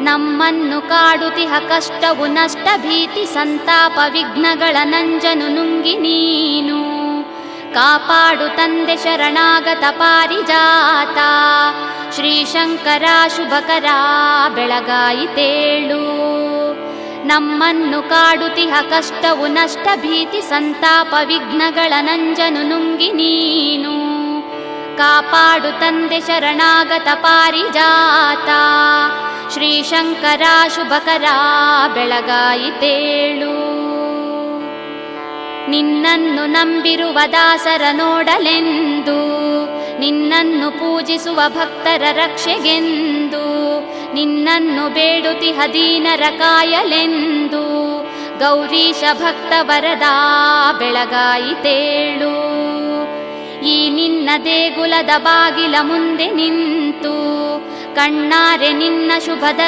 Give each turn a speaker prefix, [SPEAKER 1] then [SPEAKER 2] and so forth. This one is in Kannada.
[SPEAKER 1] ನಮ್ಮನ್ನು ಕಾಡುತಿಹ ಕಷ್ಟವು ನಷ್ಟ ಭೀತಿ ಸಂತಾಪ ವಿಘ್ನಗಳ ನಂಜನು ನುಂಗಿ ನೀನು ಕಾಪಾಡು ತಂದೆ ಶರಣಾಗತ ಪಾರಿಜಾತ ಶ್ರೀಶಂಕರ ಶುಭಕರ ಬೆಳಗಾಯಿತೇಳು. ನಮ್ಮನ್ನು ಕಾಡುತಿಹ ಕಷ್ಟವು ನಷ್ಟ ಭೀತಿ ಸಂತಾಪ ವಿಘ್ನಗಳ ನಂಜನು ನುಂಗಿ ನೀನು ಕಾಪಾಡು ತಂದೆ ಶರಣಾಗತ ಪಾರಿಜಾತ ಶ್ರೀಶಂಕರ ಶುಭಕರ ಬೆಳಗಾಯಿತೇಳು. ನಿನ್ನನ್ನು ನಂಬಿರುವ ದಾಸರ ನೋಡಲೆಂದು ನಿನ್ನನ್ನು ಪೂಜಿಸುವ ಭಕ್ತರ ರಕ್ಷೆಗೆಂದು ನಿನ್ನನ್ನು ಬೇಡುತಿಹ ದೀನರ ಕಾಯಲೆಂದು ಗೌರೀಶ ಭಕ್ತ ವರದ ಬೆಳಗಾಯಿತೇಳು. ಈ ನಿನ್ನ ದೇಗುಲದ ಬಾಗಿಲ ಮುಂದೆ ನಿಂತು ಕಣ್ಣಾರೆ ನಿನ್ನ ಶುಭದ